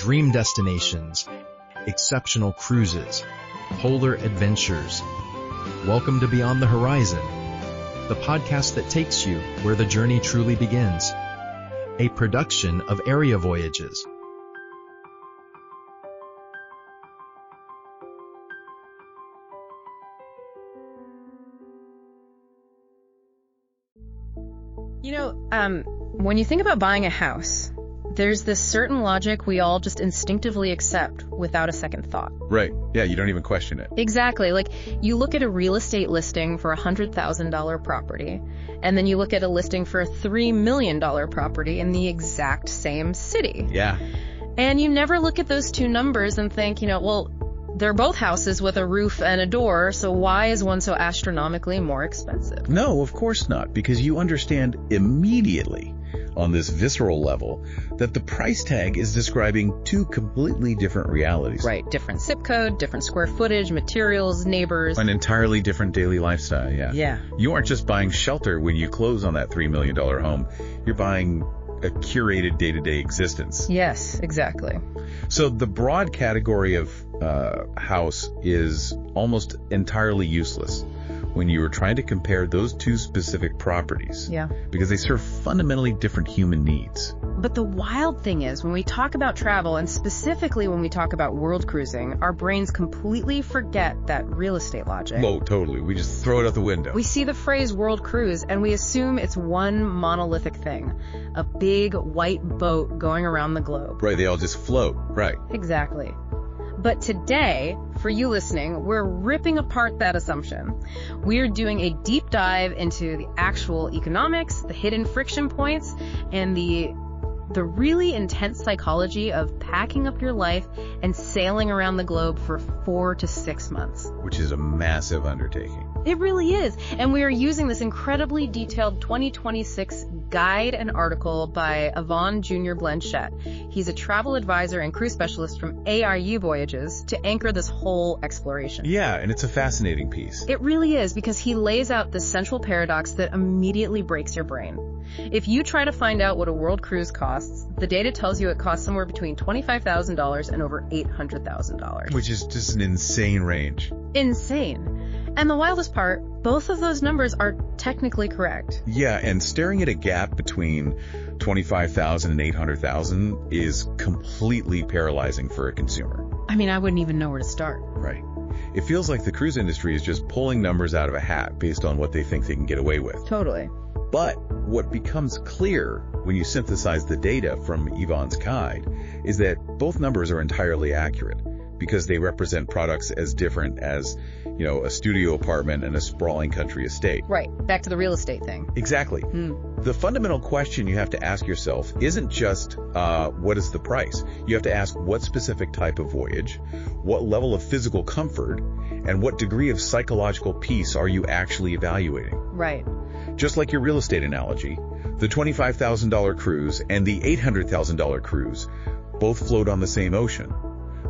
dream destinations, exceptional cruises, polar adventures. Welcome to Beyond the Horizon, the podcast that takes you where the journey truly begins. A production of Area Voyages. When you think about buying a house, there's this certain logic we all just instinctively accept without a second thought. Right. Yeah, you don't even question it. Exactly. Like, you look at a real estate listing for a $100,000 property, and then you look at a listing for a $3 million property in the exact same city. Yeah. And you never look at those two numbers and think, well, they're both houses with a roof and a door, so why is one so astronomically more expensive? No, of course not, because you understand immediately on this visceral level that the price tag is describing two completely different realities. Right. Different zip code, different square footage, materials, neighbors. An entirely different daily lifestyle, yeah. Yeah. You aren't just buying shelter when you close on that $3 million home. You're buying a curated day-to-day existence. Yes, exactly. So the broad category of house is almost entirely useless when you are trying to compare those two specific properties. Yeah. Because they serve fundamentally different human needs. But the wild thing is, when we talk about travel, and specifically when we talk about world cruising, our brains completely forget that real estate logic. Oh, totally. We just throw it out the window. We see the phrase world cruise, and we assume it's one monolithic thing. A big white boat going around the globe. Right, they all just float. Right. Exactly. But today, for you listening, we're ripping apart that assumption. We're doing a deep dive into the actual economics, the hidden friction points, and the really intense psychology of packing up your life and sailing around the globe for 4 to 6 months. Which is a massive undertaking. It really is. And we are using this incredibly detailed 2026 guide and article by Yvon Jr. Blanchette. He's a travel advisor and crew specialist from ARU Voyages to anchor this whole exploration. Yeah, and it's a fascinating piece. It really is, because he lays out the central paradox that immediately breaks your brain. If you try to find out what a world cruise costs, the data tells you it costs somewhere between $25,000 and over $800,000. Which is just an insane range. Insane. And the wildest part, both of those numbers are technically correct. Yeah, and staring at a gap between $25,000 and $800,000 is completely paralyzing for a consumer. I mean, I wouldn't even know where to start. Right. It feels like the cruise industry is just pulling numbers out of a hat based on what they think they can get away with. Totally. But what becomes clear when you synthesize the data from Yvon's guide is that both numbers are entirely accurate, because they represent products as different as, a studio apartment and a sprawling country estate. Right. Back to the real estate thing. Exactly. The fundamental question you have to ask yourself isn't just what is the price. You have to ask what specific type of voyage, what level of physical comfort, and what degree of psychological peace are you actually evaluating. Right. Just like your real estate analogy, the $25,000 cruise and the $800,000 cruise both float on the same ocean.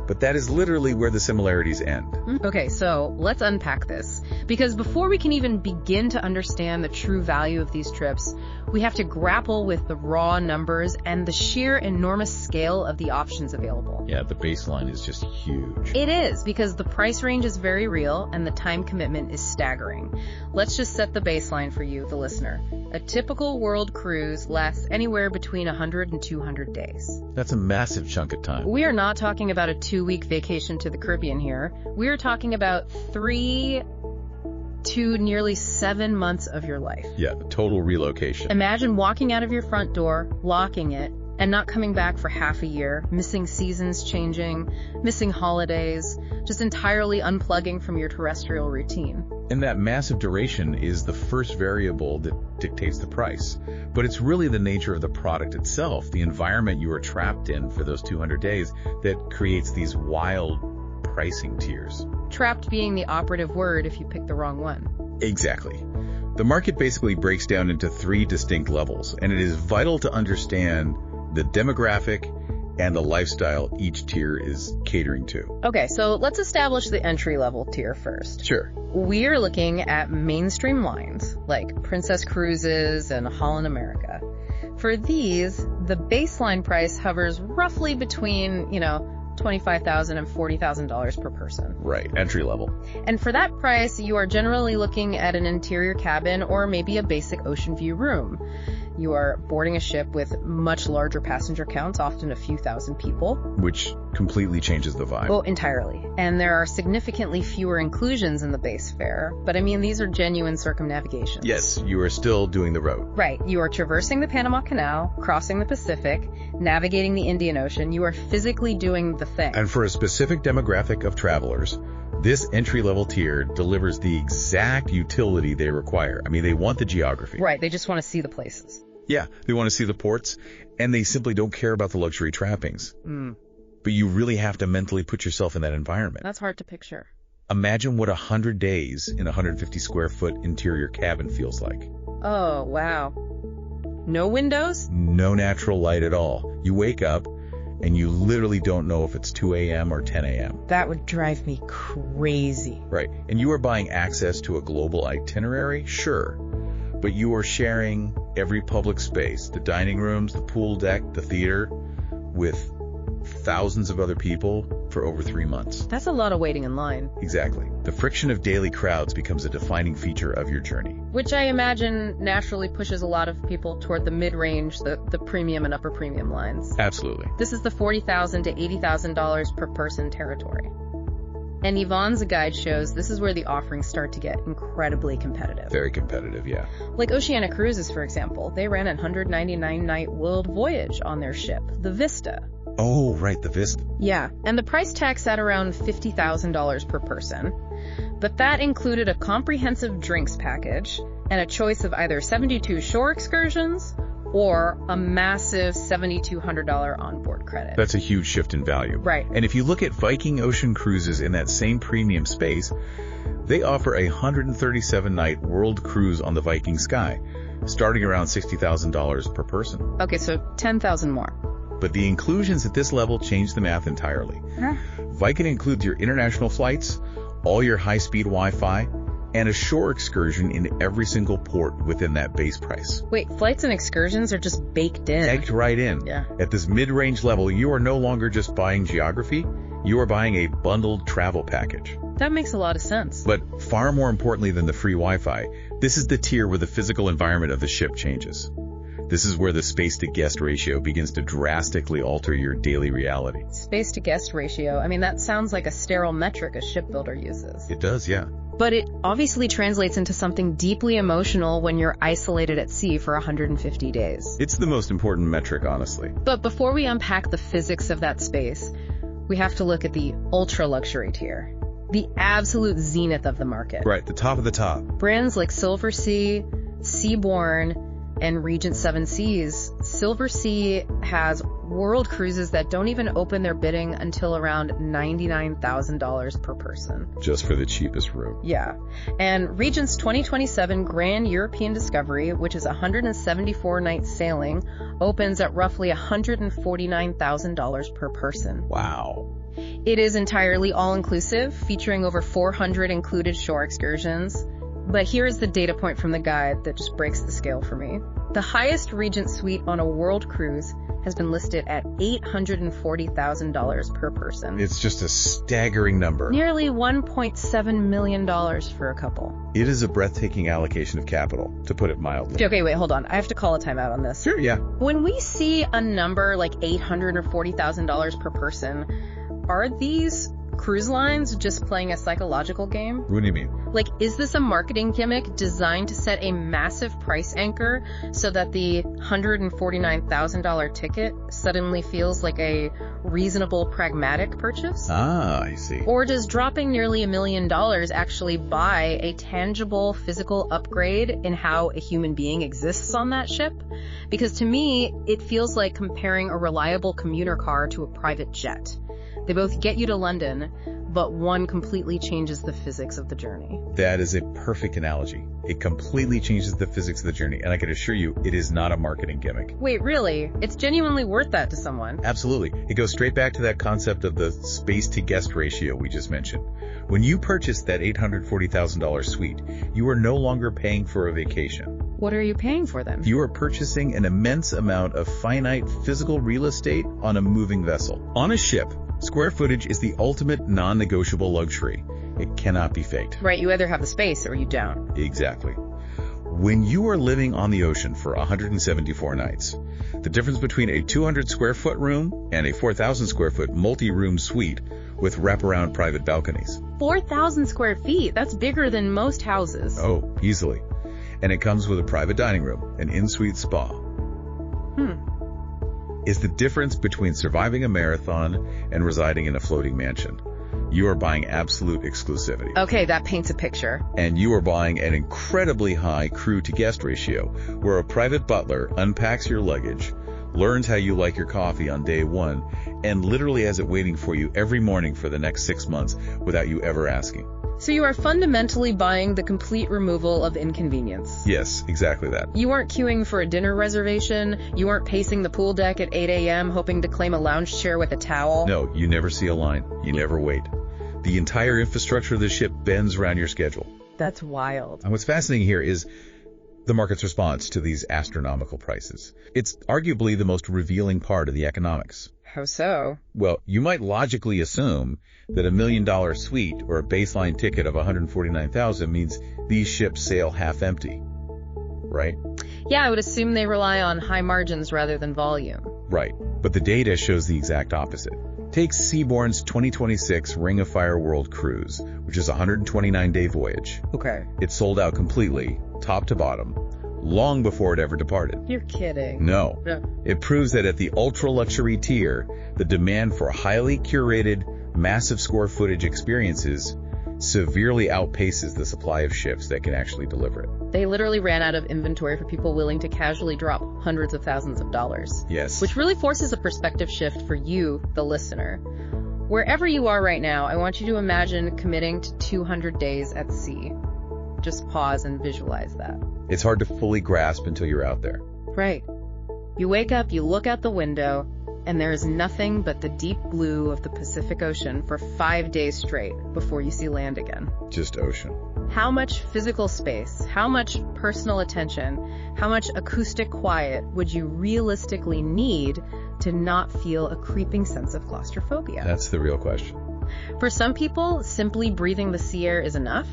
But that is literally where the similarities end. Okay, so let's unpack this. Because before we can even begin to understand the true value of these trips, we have to grapple with the raw numbers and the sheer enormous scale of the options available. Yeah, the baseline is just huge. It is, because the price range is very real and the time commitment is staggering. Let's just set the baseline for you, the listener. A typical world cruise lasts anywhere between 100 and 200 days. That's a massive chunk of time. We are not talking about a 2-week vacation to the Caribbean here. We are talking about 3 to nearly 7 months of your life. Yeah, the total relocation. Imagine walking out of your front door, locking it, and not coming back for half a year, missing seasons changing, missing holidays, just entirely unplugging from your terrestrial routine. And that massive duration is the first variable that dictates the price. But it's really the nature of the product itself, the environment you are trapped in for those 200 days, that creates these wild pricing tiers. Trapped being the operative word if you pick the wrong one. Exactly. The market basically breaks down into 3 distinct levels, and it is vital to understand the demographic and the lifestyle each tier is catering to. Okay, so let's establish the entry-level tier first. Sure. We're looking at mainstream lines like Princess Cruises and Holland America. For these, the baseline price hovers roughly between, $25,000 and $40,000 per person. Right, entry level. And for that price, you are generally looking at an interior cabin or maybe a basic ocean view room. You are boarding a ship with much larger passenger counts, often a few thousand people. Which completely changes the vibe. Oh, entirely. And there are significantly fewer inclusions in the base fare, but these are genuine circumnavigations. Yes, you are still doing the road. Right. You are traversing the Panama Canal, crossing the Pacific, navigating the Indian Ocean. You are physically doing the thing. And for a specific demographic of travelers, this entry-level tier delivers the exact utility they require. They want the geography. Right, they just want to see the places. Yeah, they want to see the ports, and they simply don't care about the luxury trappings. But you really have to mentally put yourself in that environment. That's hard to picture. Imagine what 100 days in a 150 square foot interior cabin feels like. Oh, wow. No windows? No natural light at all. You wake up, and you literally don't know if it's 2 a.m. or 10 a.m. That would drive me crazy. Right. And you are buying access to a global itinerary? Sure. But you are sharing every public space, the dining rooms, the pool deck, the theater, with thousands of other people for over 3 months. That's a lot of waiting in line. Exactly. The friction of daily crowds becomes a defining feature of your journey. Which I imagine naturally pushes a lot of people toward the mid-range, the premium and upper premium lines. Absolutely. This is the $40,000 to $80,000 per person territory. And Yvonne's guide shows this is where the offerings start to get incredibly competitive. Very competitive, yeah. Like Oceania Cruises, for example. They ran a 199-night world voyage on their ship, the Vista. Oh, right, the Vista. Yeah, and the price tag sat around $50,000 per person. But that included a comprehensive drinks package and a choice of either 72 shore excursions or a massive $7,200 onboard credit. That's a huge shift in value. Right. And if you look at Viking Ocean Cruises in that same premium space, they offer a 137-night world cruise on the Viking Sky, starting around $60,000 per person. Okay, so $10,000 more. But the inclusions at this level change the math entirely. Huh? Viking includes your international flights, all your high-speed Wi-Fi, and a shore excursion in every single port within that base price. Wait, flights and excursions are just baked in. Egged right in. Yeah. At this mid-range level, you are no longer just buying geography, you are buying a bundled travel package. That makes a lot of sense. But far more importantly than the free Wi-Fi, this is the tier where the physical environment of the ship changes. This is where the space-to-guest ratio begins to drastically alter your daily reality. Space-to-guest ratio, that sounds like a sterile metric a shipbuilder uses. It does, yeah. But it obviously translates into something deeply emotional when you're isolated at sea for 150 days. It's the most important metric, honestly. But before we unpack the physics of that space, we have to look at the ultra-luxury tier. The absolute zenith of the market. Right, the top of the top. Brands like Silversea, Seabourn, and Regent Seven Seas. Silversea has world cruises that don't even open their bidding until around $99,000 per person. Just for the cheapest room. Yeah. And Regent's 2027 Grand European Discovery, which is 174-night sailing, opens at roughly $149,000 per person. Wow. It is entirely all-inclusive, featuring over 400 included shore excursions. But here's the data point from the guide that just breaks the scale for me. The highest Regent suite on a world cruise has been listed at $840,000 per person. It's just a staggering number. Nearly $1.7 million for a couple. It is a breathtaking allocation of capital, to put it mildly. Okay, wait, hold on. I have to call a timeout on this. Sure, yeah. When we see a number like $840,000 per person, are these cruise lines just playing a psychological game? What do you mean? Like, is this a marketing gimmick designed to set a massive price anchor so that the $149,000 ticket suddenly feels like a reasonable, pragmatic purchase? Ah, I see. Or does dropping nearly $1 million actually buy a tangible physical upgrade in how a human being exists on that ship? Because to me, it feels like comparing a reliable commuter car to a private jet. They both get you to London, but one completely changes the physics of the journey. That is a perfect analogy. It completely changes the physics of the journey, and I can assure you, it is not a marketing gimmick. Wait, really? It's genuinely worth that to someone. Absolutely. It goes straight back to that concept of the space-to-guest ratio we just mentioned. When you purchase that $840,000 suite, you are no longer paying for a vacation. What are you paying for then? You are purchasing an immense amount of finite physical real estate on a moving vessel. On a ship, square footage is the ultimate non-negotiable luxury. It cannot be faked. Right, you either have the space or you don't. Exactly. When you are living on the ocean for 174 nights, the difference between a 200 square foot room and a 4,000 square foot multi-room suite with wraparound private balconies. 4,000 square feet? That's bigger than most houses. Oh, easily. And it comes with a private dining room, an in-suite spa. Is the difference between surviving a marathon and residing in a floating mansion. You are buying absolute exclusivity. Okay, that paints a picture. And you are buying an incredibly high crew-to-guest ratio, where a private butler unpacks your luggage, learns how you like your coffee on day one, and literally has it waiting for you every morning for the next 6 months without you ever asking. So you are fundamentally buying the complete removal of inconvenience. Yes, exactly that. You aren't queuing for a dinner reservation. You aren't pacing the pool deck at 8 a.m. hoping to claim a lounge chair with a towel. No, you never see a line. You never wait. The entire infrastructure of the ship bends around your schedule. That's wild. And what's fascinating here is the market's response to these astronomical prices. It's arguably the most revealing part of the economics. How so? Well, you might logically assume that $1 million suite or a baseline ticket of $149,000 means these ships sail half empty, right? Yeah, I would assume they rely on high margins rather than volume. Right, but the data shows the exact opposite. Take Seabourn's 2026 Ring of Fire World Cruise, which is a 129-day voyage. Okay. It sold out completely, top to bottom, long before it ever departed. You're kidding. No. It proves that at the ultra-luxury tier, the demand for highly curated, massive square footage experiences severely outpaces the supply of ships that can actually deliver it. They literally ran out of inventory for people willing to casually drop hundreds of thousands of dollars. Yes. Which really forces a perspective shift for you, the listener. Wherever you are right now, I want you to imagine committing to 200 days at sea. Just pause and visualize that. It's hard to fully grasp until you're out there. Right. You wake up, you look out the window, and there is nothing but the deep blue of the Pacific Ocean for 5 days straight before you see land again. Just ocean. How much physical space, how much personal attention, how much acoustic quiet would you realistically need to not feel a creeping sense of claustrophobia? That's the real question. For some people, simply breathing the sea air is enough.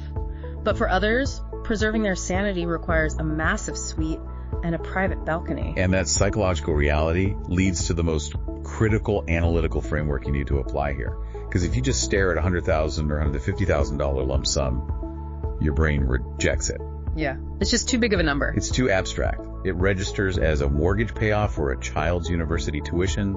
But for others, preserving their sanity requires a massive suite and a private balcony. And that psychological reality leads to the most critical analytical framework you need to apply here. Because if you just stare at $100,000 or $150,000 lump sum, your brain rejects it. Yeah, it's just too big of a number. It's too abstract. It registers as a mortgage payoff or a child's university tuition,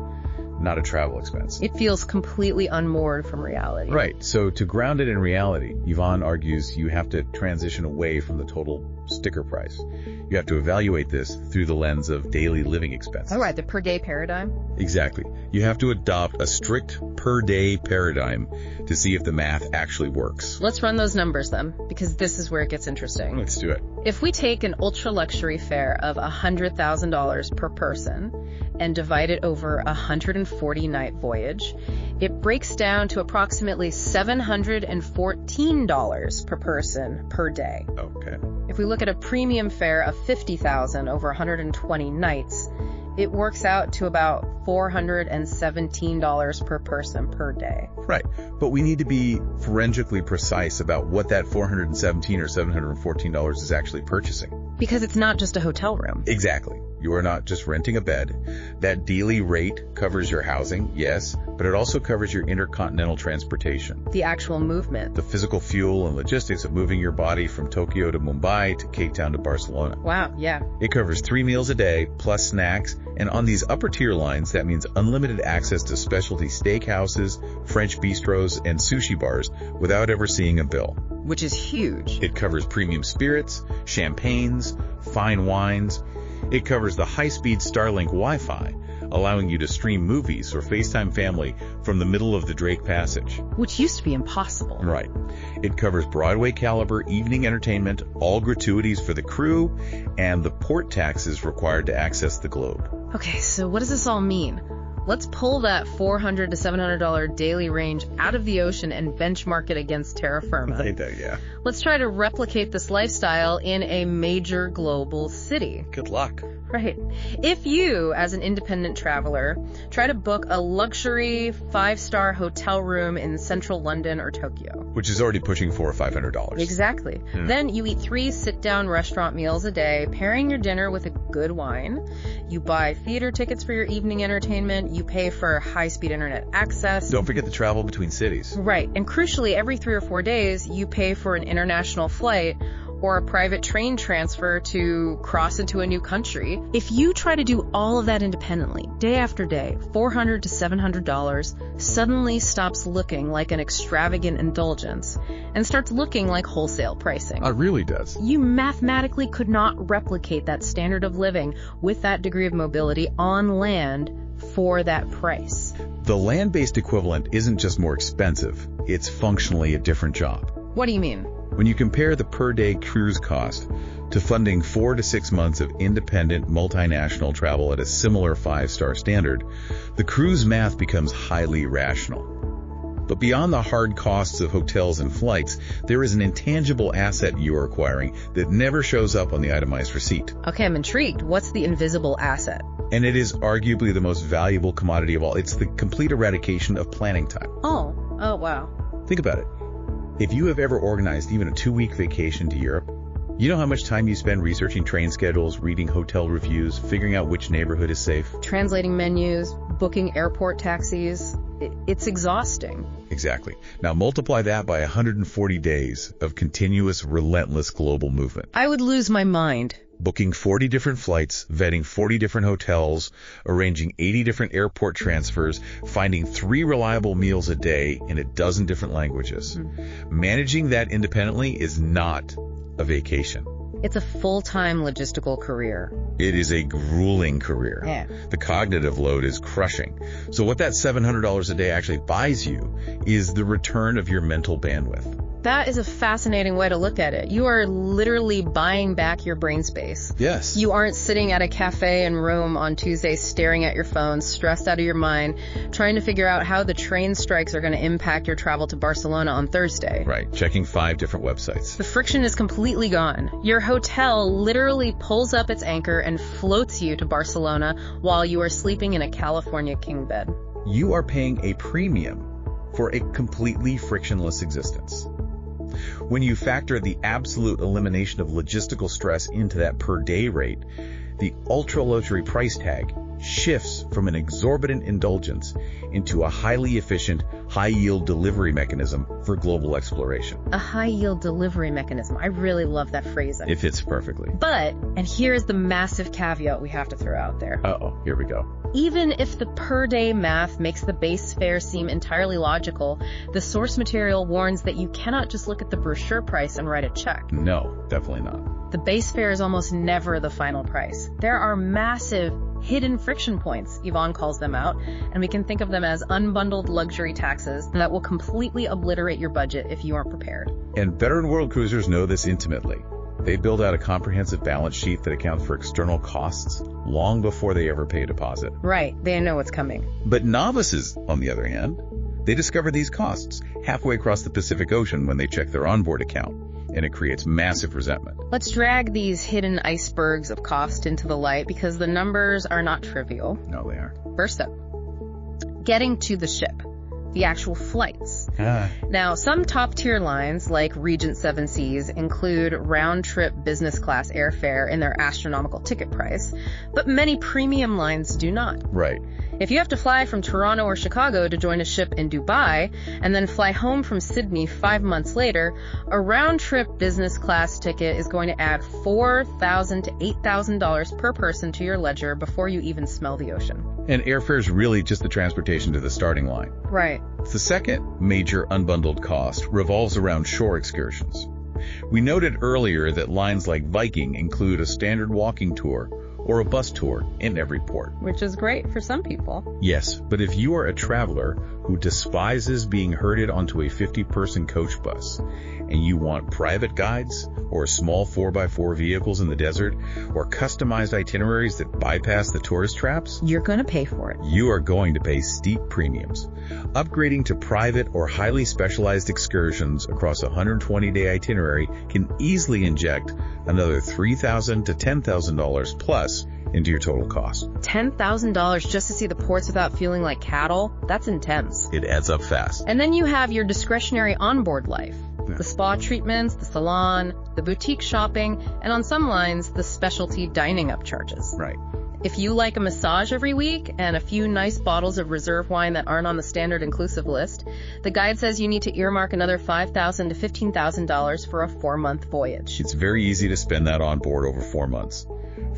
not a travel expense. It feels completely unmoored from reality. Right. So to ground it in reality, Yvonne argues you have to transition away from the total sticker price. You have to evaluate this through the lens of daily living expenses. All right, the per day paradigm. Exactly. You have to adopt a strict per day paradigm to see if the math actually works. Let's run those numbers then, because this is where it gets interesting. Let's do it. If we take an ultra luxury fare of $100,000 per person and divide it over a 140-night voyage, it breaks down to approximately $714 per person per day. Okay. If we look at a premium fare of $50,000 over 120 nights, it works out to about $417 per person per day. Right. But we need to be forensically precise about what that $417 or $714 is actually purchasing. Because it's not just a hotel room. Exactly. You are not just renting a bed. That daily rate covers your housing, yes, but it also covers your intercontinental transportation. The actual movement. The physical fuel and logistics of moving your body from Tokyo to Mumbai to Cape Town to Barcelona. Wow, yeah. It covers 3 meals a day, plus snacks, and on these upper tier lines, that means unlimited access to specialty steakhouses, French bistros, and sushi bars without ever seeing a bill. Which is huge. It covers premium spirits, champagnes, fine wines. It covers the high-speed Starlink Wi-Fi, allowing you to stream movies or FaceTime family from the middle of the Drake Passage. Which used to be impossible. Right. It covers Broadway caliber evening entertainment, all gratuities for the crew, and the port taxes required to access the globe. Okay, so what does this all mean? Let's pull that $400 to $700 daily range out of the ocean and benchmark it against terra firma. Yeah. Let's try to replicate this lifestyle in a major global city. Good luck. Right. If you, as an independent traveler, try to book a luxury 5-star hotel room in central London or Tokyo. Which is already pushing $400 or $500. Exactly. Then you eat 3 sit-down restaurant meals a day, pairing your dinner with a good wine. You buy theater tickets for your evening entertainment. You pay for high-speed internet access. Don't forget the travel between cities. Right. And crucially, every 3 or 4 days, you pay for an international flight or a private train transfer to cross into a new country. If you try to do all of that independently, day after day, $400 to $700 suddenly stops looking like an extravagant indulgence and starts looking like wholesale pricing. It really does. You mathematically could not replicate that standard of living with that degree of mobility on land for that price. The land-based equivalent isn't just more expensive, it's functionally a different job. What do you mean? When you compare the per-day cruise cost to funding 4 to 6 months of independent multinational travel at a similar 5-star standard, the cruise math becomes highly rational. But beyond the hard costs of hotels and flights, there is an intangible asset you are acquiring that never shows up on the itemized receipt. Okay, I'm intrigued. What's the invisible asset? And it is arguably the most valuable commodity of all. It's the complete eradication of planning time. Oh, wow. Think about it. If you have ever organized even a 2-week vacation to Europe, you know how much time you spend researching train schedules, reading hotel reviews, figuring out which neighborhood is safe? Translating menus, booking airport taxis. It's exhausting. Exactly. Now multiply that by 140 days of continuous, relentless global movement. I would lose my mind. Booking 40 different flights, vetting 40 different hotels, arranging 80 different airport transfers, finding 3 reliable meals a day in a dozen different languages. Managing that independently is not a vacation. It's a full-time logistical career. It is a grueling career. Yeah. The cognitive load is crushing. So what that $700 a day actually buys you is the return of your mental bandwidth. That is a fascinating way to look at it. You are literally buying back your brain space. Yes. You aren't sitting at a cafe in Rome on Tuesday staring at your phone, stressed out of your mind, trying to figure out how the train strikes are going to impact your travel to Barcelona on Thursday. Right. Checking 5 different websites. The friction is completely gone. Your hotel literally pulls up its anchor and floats you to Barcelona while you are sleeping in a California king bed. You are paying a premium for a completely frictionless existence. When you factor the absolute elimination of logistical stress into that per day rate, the ultra-luxury price tag shifts from an exorbitant indulgence into a highly efficient, high-yield delivery mechanism for global exploration. A high-yield delivery mechanism. I really love that phrasing. It fits perfectly. But, and here's the massive caveat we have to throw out there. Uh-oh, here we go. Even if the per-day math makes the base fare seem entirely logical, the source material warns that you cannot just look at the brochure price and write a check. No, definitely not. The base fare is almost never the final price. There are massive hidden friction points, Yvonne calls them out, and we can think of them as unbundled luxury taxes that will completely obliterate your budget if you aren't prepared. And veteran world cruisers know this intimately. They build out a comprehensive balance sheet that accounts for external costs long before they ever pay a deposit. Right, they know what's coming. But novices, on the other hand, they discover these costs halfway across the Pacific Ocean when they check their onboard account, and it creates massive resentment. Let's drag these hidden icebergs of cost into the light because the numbers are not trivial. No, they aren't. First up, getting to the ship. The actual flights. Now, some top-tier lines, like Regent 7 Seas, include round-trip business class airfare in their astronomical ticket price, but many premium lines do not. Right. If you have to fly from Toronto or Chicago to join a ship in Dubai, and then fly home from Sydney 5 months later, a round-trip business class ticket is going to add $4,000 to $8,000 per person to your ledger before you even smell the ocean. And airfare is really just the transportation to the starting line. Right. The second major unbundled cost revolves around shore excursions. We noted earlier that lines like Viking include a standard walking tour or a bus tour in every port. Which is great for some people. Yes, but if you are a traveler who despises being herded onto a 50-person coach bus, and you want private guides or small 4x4 vehicles in the desert or customized itineraries that bypass the tourist traps, You're going to pay for it. you are going to pay steep premiums. Upgrading to private or highly specialized excursions across a 120-day itinerary can easily inject another $3,000 to $10,000 plus into your total cost. $10,000 just to see the ports without feeling like cattle? That's intense. It adds up fast. And then you have your discretionary onboard life. The spa treatments, the salon, the boutique shopping, and on some lines, the specialty dining upcharges. Right. If you like a massage every week and a few nice bottles of reserve wine that aren't on the standard inclusive list, the guide says you need to earmark another $5,000 to $15,000 for a 4-month voyage. It's very easy to spend that on board over 4 months.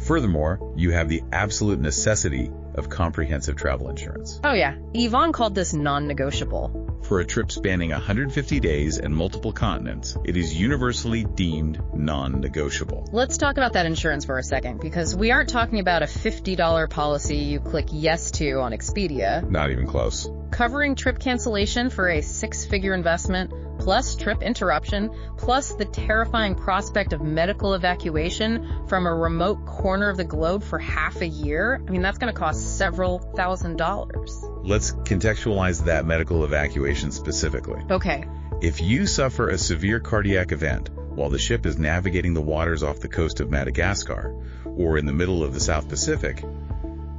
Furthermore, you have the absolute necessity of comprehensive travel insurance. Oh yeah, Yvonne called this non-negotiable. For a trip spanning 150 days and multiple continents, it is universally deemed non-negotiable. Let's talk about that insurance for a second, because we aren't talking about a $50 policy you click yes to on Expedia. Not even close. Covering trip cancellation for a 6-figure investment, plus trip interruption, plus the terrifying prospect of medical evacuation from a remote corner of the globe for half a year. I mean, that's going to cost several $1,000s. Let's contextualize that medical evacuation specifically. Okay. If you suffer a severe cardiac event while the ship is navigating the waters off the coast of Madagascar or in the middle of the South Pacific,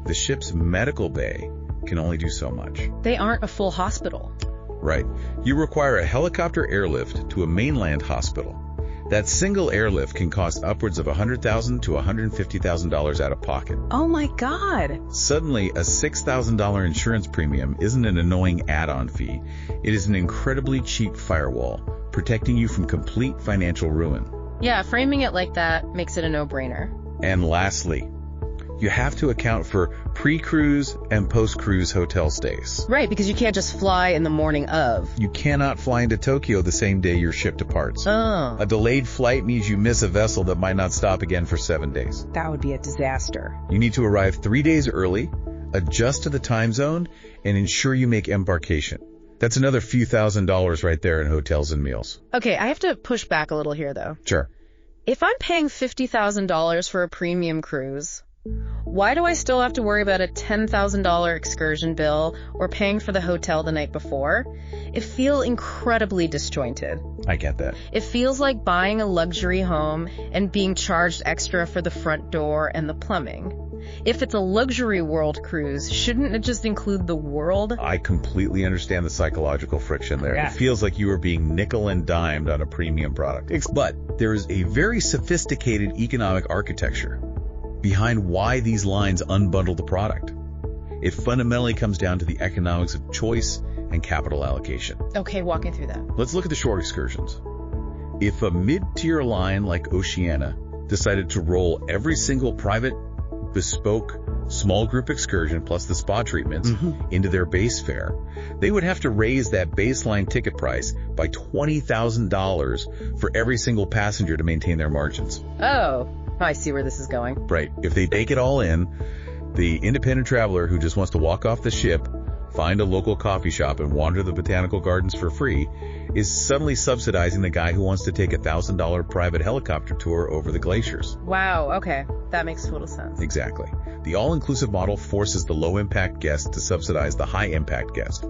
the ship's medical bay can only do so much. They aren't a full hospital. Right. You require a helicopter airlift to a mainland hospital. That single airlift can cost upwards of $100,000 to $150,000 out of pocket. Oh my God. Suddenly, a $6,000 insurance premium isn't an annoying add-on fee. It is an incredibly cheap firewall, protecting you from complete financial ruin. Yeah, framing it like that makes it a no-brainer. And lastly, you have to account for pre-cruise and post-cruise hotel stays. Right, because you can't just fly in the morning of. You cannot fly into Tokyo the same day your ship departs. Oh, A delayed flight means you miss a vessel that might not stop again for 7 days. that would be a disaster. You need to arrive 3 days early, adjust to the time zone, and ensure you make embarkation. That's another few $1,000s right there in hotels and meals. Okay, I have to push back a little here, though. Sure. If I'm paying $50,000 for a premium cruise, why do I still have to worry about a $10,000 excursion bill or paying for the hotel the night before? It feels incredibly disjointed. I get that. It feels like buying a luxury home and being charged extra for the front door and the plumbing. If it's a luxury world cruise, shouldn't it just include the world? I completely understand the psychological friction there. Yeah. It feels like you are being nickel and dimed on a premium product. But there is a very sophisticated economic architecture behind why these lines unbundle the product. It fundamentally comes down to the economics of choice and capital allocation. Okay, walk me through that. Let's look at the short excursions. If a mid-tier line like Oceania decided to roll every single private, bespoke, small group excursion plus the spa treatments into their base fare, they would have to raise that baseline ticket price by $20,000 for every single passenger to maintain their margins. Oh, I see where this is going. Right. If they bake it all in, the independent traveler who just wants to walk off the ship, find a local coffee shop, and wander the botanical gardens for free is suddenly subsidizing the guy who wants to take a $1,000 private helicopter tour over the glaciers. Wow, okay. That makes total sense. Exactly. The all-inclusive model forces the low-impact guest to subsidize the high-impact guest.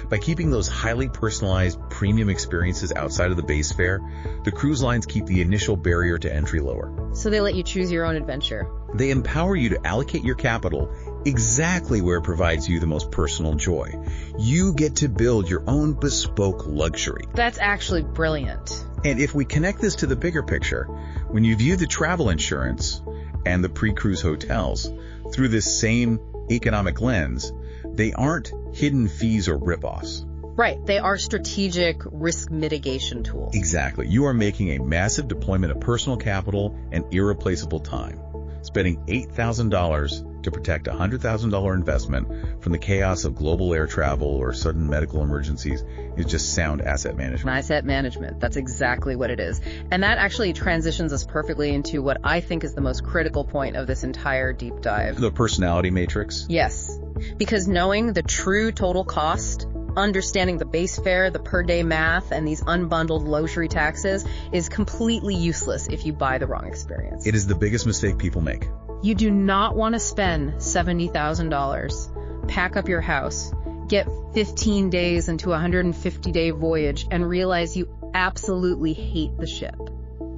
By keeping those highly personalized premium experiences outside of the base fare, the cruise lines keep the initial barrier to entry lower. So they let you choose your own adventure. They empower you to allocate your capital exactly where it provides you the most personal joy. You get to build your own bespoke luxury. That's actually brilliant. And if we connect this to the bigger picture, when you view the travel insurance and the pre-cruise hotels through this same economic lens, they aren't hidden fees or ripoffs. Right, they are strategic risk mitigation tools. Exactly. You are making a massive deployment of personal capital and irreplaceable time, spending $8,000 to to protect a $100,000 investment from the chaos of global air travel or sudden medical emergencies is just sound asset management. Asset management. That's exactly what it is. And that actually transitions us perfectly into what I think is the most critical point of this entire deep dive. The personality matrix? Yes. Because knowing the true total cost, understanding the base fare, the per day math, and these unbundled luxury taxes is completely useless if you buy the wrong experience. It is the biggest mistake people make. You do not want to spend $70,000, pack up your house, get 15 days into a 150-day voyage, and realize you absolutely hate the ship.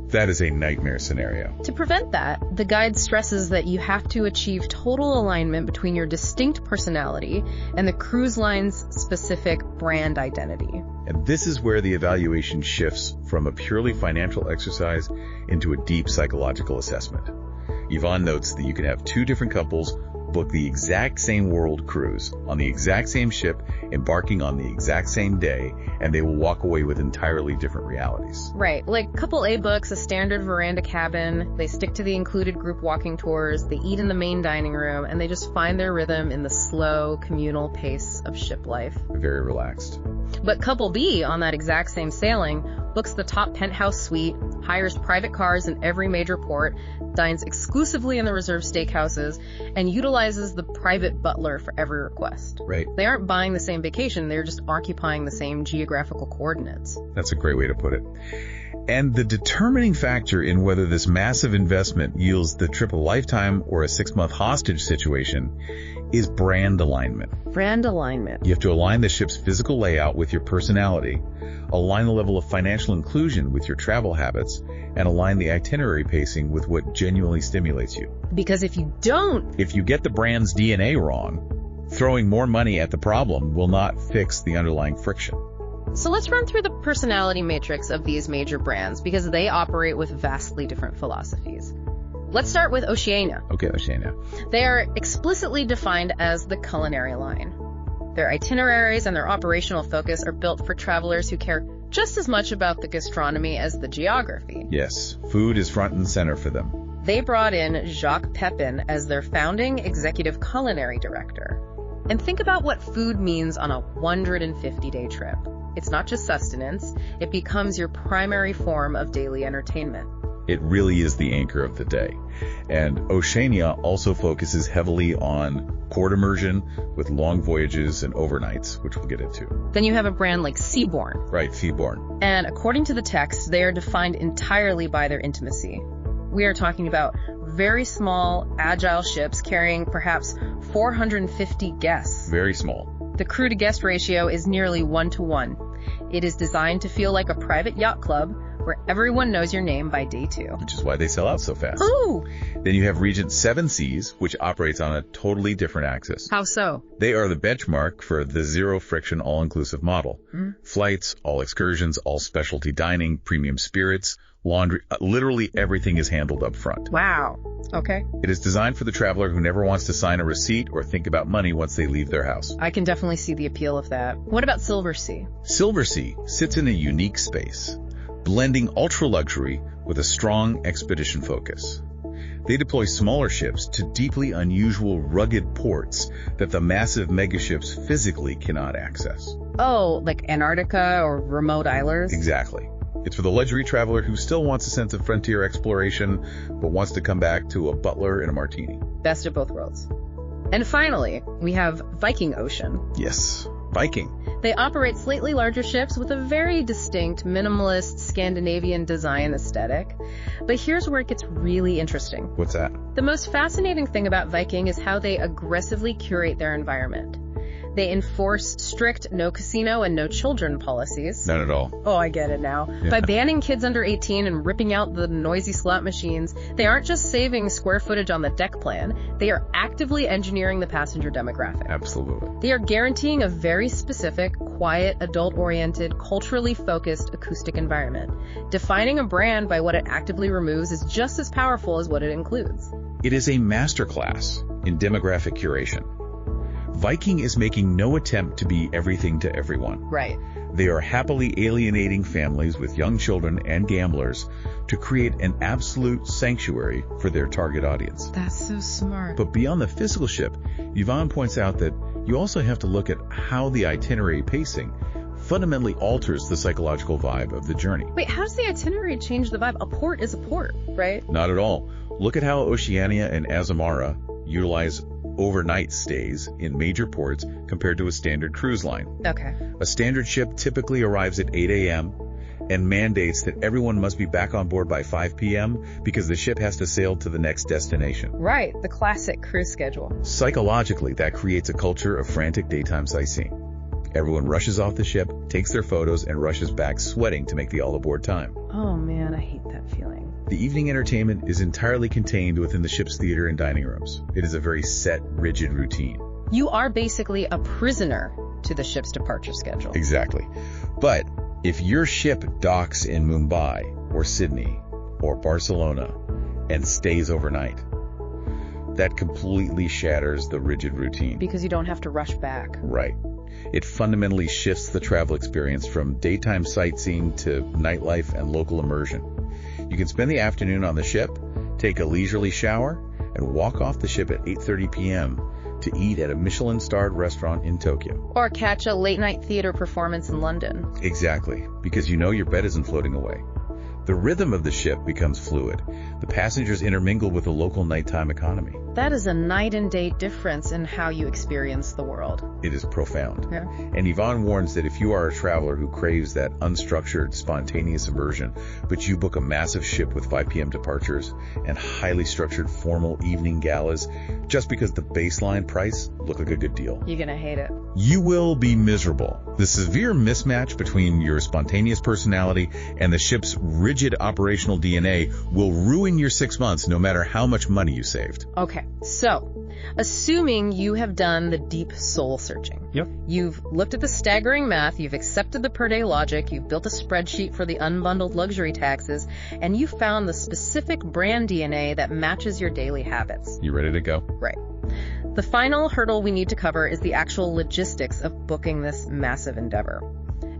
That is a nightmare scenario. To prevent that, the guide stresses that you have to achieve total alignment between your distinct personality and the cruise line's specific brand identity. And this is where the evaluation shifts from a purely financial exercise into a deep psychological assessment. Yvonne notes that you can have two different couples book the exact same world cruise on the exact same ship, embarking on the exact same day, and they will walk away with entirely different realities. Right. Like couple A books a standard veranda cabin, they stick to the included group walking tours, they eat in the main dining room, and they just find their rhythm in the slow, communal pace of ship life. Very relaxed. But couple B, on that exact same sailing, books the top penthouse suite, hires private cars in every major port, dines exclusively in the reserved steakhouses, and utilizes the private butler for every request. Right. They aren't buying the same vacation, they're just occupying the same geographical coordinates. That's a great way to put it. And the determining factor in whether this massive investment yields the trip of a lifetime or a 6-month hostage situation is brand alignment. Brand alignment. You have to align the ship's physical layout with your personality, align the level of financial inclusion with your travel habits, and align the itinerary pacing with what genuinely stimulates you. Because if you don't, if you get the brand's DNA wrong, throwing more money at the problem will not fix the underlying friction. So let's run through the personality matrix of these major brands because they operate with vastly different philosophies. Let's start with Oceania. Okay, Oceania. They are explicitly defined as the culinary line. Their itineraries and their operational focus are built for travelers who care just as much about the gastronomy as the geography. Yes, food is front and center for them. They brought in Jacques Pepin as their founding executive culinary director. And think about what food means on a 150-day trip. It's not just sustenance, it becomes your primary form of daily entertainment. It really is the anchor of the day. And Oceania also focuses heavily on port immersion with long voyages and overnights, which we'll get into. Then you have a brand like Seabourn. Right, Seabourn. And according to the text, they are defined entirely by their intimacy. We are talking about very small, agile ships carrying perhaps 450 guests. Very small. The crew-to-guest ratio is nearly 1-to-1. It is designed to feel like a private yacht club where everyone knows your name by day 2. Which is why they sell out so fast. Ooh! Then you have Regent 7 Seas, which operates on a totally different axis. How so? They are the benchmark for the zero-friction, all-inclusive model. Flights, all excursions, all specialty dining, premium spirits, laundry, literally everything is handled up front. Wow. Okay. It is designed for the traveler who never wants to sign a receipt or think about money once they leave their house. I can definitely see the appeal of that. What about Silversea? Silversea sits in a unique space, blending ultra-luxury with a strong expedition focus. They deploy smaller ships to deeply unusual, rugged ports that the massive megaships physically cannot access. Oh, like Antarctica or remote islands? Exactly. It's for the luxury traveler who still wants a sense of frontier exploration, but wants to come back to a butler and a martini. Best of both worlds. And finally, we have Viking Ocean. Yes, Viking. They operate slightly larger ships with a very distinct, minimalist Scandinavian design aesthetic. But here's where it gets really interesting. What's that? The most fascinating thing about Viking is how they aggressively curate their environment. They enforce strict no casino and no children policies. None at all. Oh, I get it now. Yeah. By banning kids under 18 and ripping out the noisy slot machines, they aren't just saving square footage on the deck plan, they are actively engineering the passenger demographic. Absolutely. They are guaranteeing a very specific, quiet, adult-oriented, culturally focused acoustic environment. Defining a brand by what it actively removes is just as powerful as what it includes. It is a masterclass in demographic curation. Viking is making no attempt to be everything to everyone. Right. They are happily alienating families with young children and gamblers to create an absolute sanctuary for their target audience. That's so smart. But beyond the physical ship, Yvonne points out that you also have to look at how the itinerary pacing fundamentally alters the psychological vibe of the journey. Wait, how does the itinerary change the vibe? A port is a port, right? Not at all. Look at how Oceania and Azamara utilize overnight stays in major ports compared to a standard cruise line. Okay. A standard ship typically arrives at 8 a.m. and mandates that everyone must be back on board by 5 p.m. because the ship has to sail to the next destination. Right, the classic cruise schedule. Psychologically, that creates a culture of frantic daytime sightseeing. Everyone rushes off the ship, takes their photos, and rushes back sweating to make the all-aboard time. Oh man, I hate that feeling. The evening entertainment is entirely contained within the ship's theater and dining rooms. It is a very set, rigid routine. You are basically a prisoner to the ship's departure schedule. Exactly. But if your ship docks in Mumbai or Sydney or Barcelona and stays overnight, that completely shatters the rigid routine. Because you don't have to rush back. Right. It fundamentally shifts the travel experience from daytime sightseeing to nightlife and local immersion. You can spend the afternoon on the ship, take a leisurely shower, and walk off the ship at 8:30 p.m. to eat at a Michelin-starred restaurant in Tokyo. Or catch a late-night theater performance in London. Exactly, because you know your bed isn't floating away. The rhythm of the ship becomes fluid. The passengers intermingle with the local nighttime economy. That is a night and day difference in how you experience the world. It is profound. Yeah. And Yvonne warns that if you are a traveler who craves that unstructured, spontaneous immersion, but you book a massive ship with 5 p.m. departures and highly structured formal evening galas just because the baseline price look like a good deal, You're gonna hate it. you will be miserable. The severe mismatch between your spontaneous personality and the ship's rigid operational DNA will ruin your 6 months no matter how much money you saved. Okay, so, assuming you have done the deep soul searching. Yep. You've looked at the staggering math, you've accepted the per day logic, you've built a spreadsheet for the unbundled luxury taxes, and you found the specific brand DNA that matches your daily habits. You ready to go? Right. The final hurdle we need to cover is the actual logistics of booking this massive endeavor.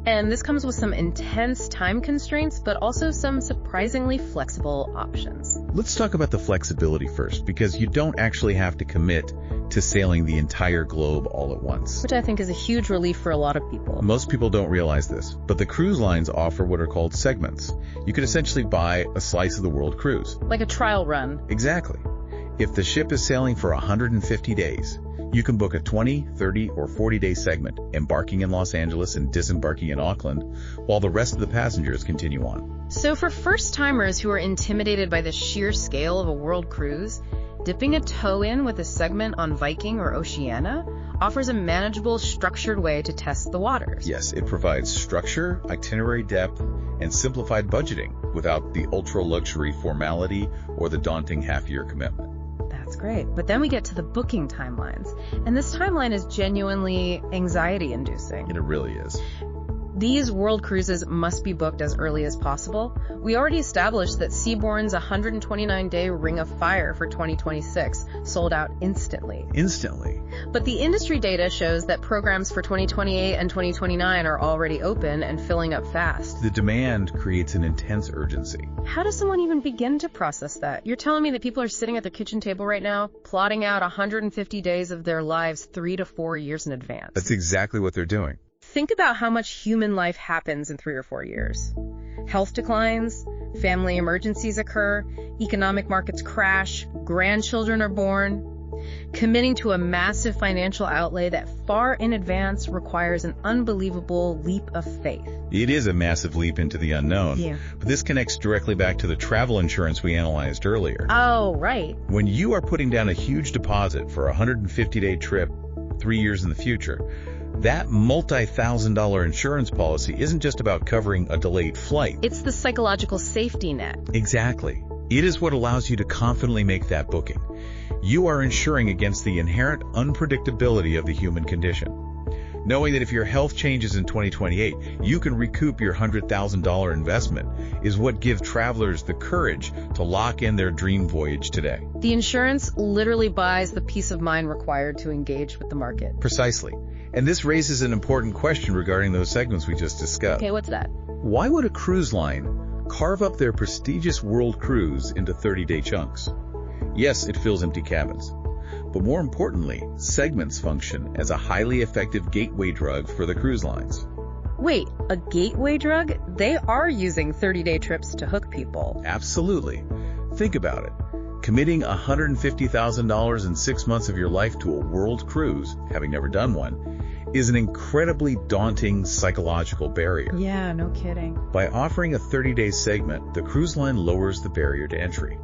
And this comes with some intense time constraints, but also some surprisingly flexible options. Let's talk about the flexibility first, because you don't actually have to commit to sailing the entire globe all at once. Which I think is a huge relief for a lot of people. Most people don't realize this, but the cruise lines offer what are called segments. You could essentially buy a slice of the world cruise. Like a trial run. Exactly. If the ship is sailing for 150 days, you can book a 20, 30, or 40-day segment, embarking in Los Angeles and disembarking in Auckland, while the rest of the passengers continue on. So for first-timers who are intimidated by the sheer scale of a world cruise, dipping a toe in with a segment on Viking or Oceania offers a manageable, structured way to test the waters. Yes, it provides structure, itinerary depth, and simplified budgeting without the ultra-luxury formality or the daunting half-year commitment. That's great. But then we get to the booking timelines. And this timeline is genuinely anxiety-inducing. And it really is. These world cruises must be booked as early as possible. We already established that Seabourn's 129-day Ring of Fire for 2026 sold out instantly. Instantly. But the industry data shows that programs for 2028 and 2029 are already open and filling up fast. The demand creates an intense urgency. How does someone even begin to process that? You're telling me that people are sitting at their kitchen table right now, plotting out 150 days of their lives 3 to 4 years in advance. That's exactly what they're doing. Think about how much human life happens in 3 or 4 years. Health declines, family emergencies occur, economic markets crash, grandchildren are born. Committing to a massive financial outlay that far in advance requires an unbelievable leap of faith. It is a massive leap into the unknown. Yeah. But this connects directly back to the travel insurance we analyzed earlier. Oh, right. When you are putting down a huge deposit for a 150-day trip 3 years in the future, that multi-$1,000 insurance policy isn't just about covering a delayed flight. It's the psychological safety net. Exactly. It is what allows you to confidently make that booking. You are insuring against the inherent unpredictability of the human condition. Knowing that if your health changes in 2028, you can recoup your $100,000 investment is what gives travelers the courage to lock in their dream voyage today. The insurance literally buys the peace of mind required to engage with the market. Precisely. And this raises an important question regarding those segments we just discussed. Okay, what's that? Why would a cruise line carve up their prestigious world cruise into 30-day chunks? Yes, it fills empty cabins. But more importantly, segments function as a highly effective gateway drug for the cruise lines. Wait, a gateway drug? They are using 30-day trips to hook people. Absolutely. Think about it. Committing $150,000 in 6 months of your life to a world cruise, having never done one, is an incredibly daunting psychological barrier. Yeah, no kidding. By offering a 30-day segment, the cruise line lowers the barrier to entry.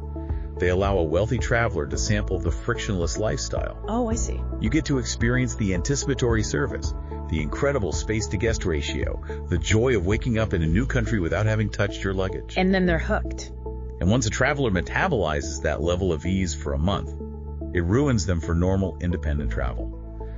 They allow a wealthy traveler to sample the frictionless lifestyle. Oh, I see. You get to experience the anticipatory service, the incredible space-to-guest ratio, the joy of waking up in a new country without having touched your luggage. And then they're hooked. And once a traveler metabolizes that level of ease for a month, it ruins them for normal, independent travel.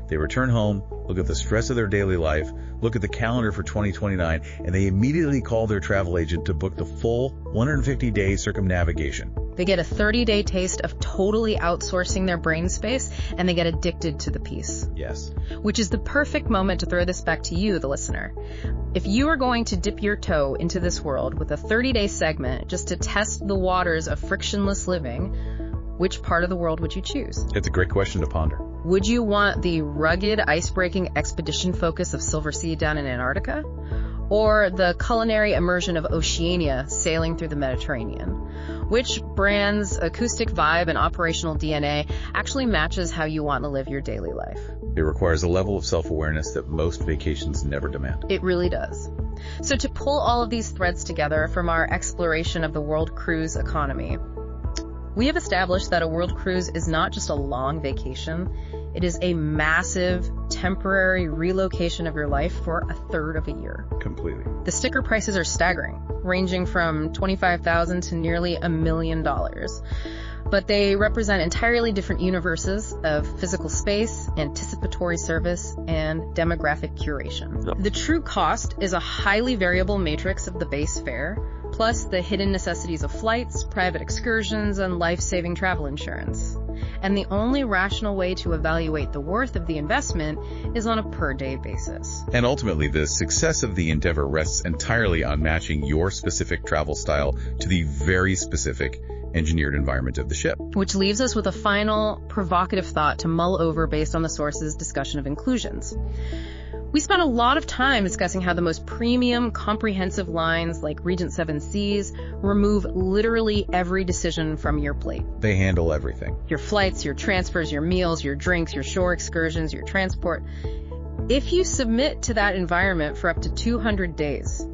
They return home, look at the stress of their daily life, look at the calendar for 2029, and they immediately call their travel agent to book the full 150-day circumnavigation. They get a 30-day taste of totally outsourcing their brain space, and they get addicted to the piece. Yes. Which is the perfect moment to throw this back to you, the listener. If you are going to dip your toe into this world with a 30-day segment just to test the waters of frictionless living, which part of the world would you choose? It's a great question to ponder. Would you want the rugged, ice-breaking expedition focus of Silver Sea down in Antarctica? Or the culinary immersion of Oceania sailing through the Mediterranean? Which brand's acoustic vibe and operational DNA actually matches how you want to live your daily life? It requires a level of self-awareness that most vacations never demand. It really does. So to pull all of these threads together from our exploration of the world cruise economy, we have established that a world cruise is not just a long vacation. It is a massive, temporary relocation of your life for a third of a year. Completely. The sticker prices are staggering, ranging from $25,000 to nearly $1 million. But they represent entirely different universes of physical space, anticipatory service, and demographic curation. Yep. The true cost is a highly variable matrix of the base fare, plus the hidden necessities of flights, private excursions, and life-saving travel insurance. And the only rational way to evaluate the worth of the investment is on a per-day basis. And ultimately, the success of the endeavor rests entirely on matching your specific travel style to the very specific engineered environment of the ship. Which leaves us with a final provocative thought to mull over based on the source's discussion of inclusions. We spent a lot of time discussing how the most premium, comprehensive lines like Regent Seven Seas remove literally every decision from your plate. They handle everything. Your flights, your transfers, your meals, your drinks, your shore excursions, your transport. If you submit to that environment for up to 200 days,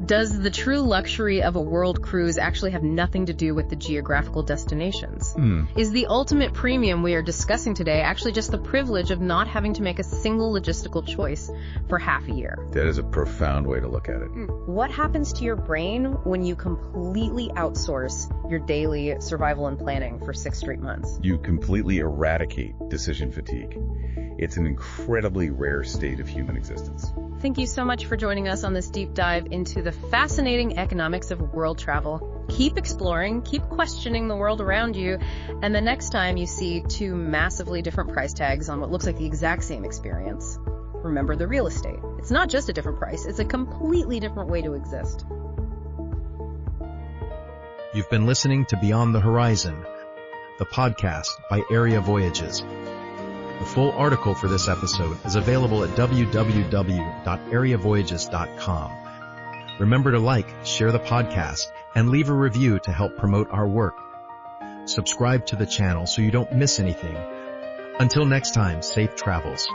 does the true luxury of a world cruise actually have nothing to do with the geographical destinations? Is the ultimate premium we are discussing today actually just the privilege of not having to make a single logistical choice for half a year? That is a profound way to look at it. What happens to your brain when you completely outsource your daily survival and planning for 6 straight months? You completely eradicate decision fatigue. It's an incredibly rare state of human existence. Thank you so much for joining us on this deep dive into the fascinating economics of world travel. Keep exploring, keep questioning the world around you, and the next time you see 2 massively different price tags on what looks like the exact same experience, remember the real estate. It's not just a different price, it's a completely different way to exist. You've been listening to Beyond the Horizon, the podcast by Area Voyages. The full article for this episode is available at www.areavoyages.com. Remember to like, share the podcast, and leave a review to help promote our work. Subscribe to the channel so you don't miss anything. Until next time, safe travels.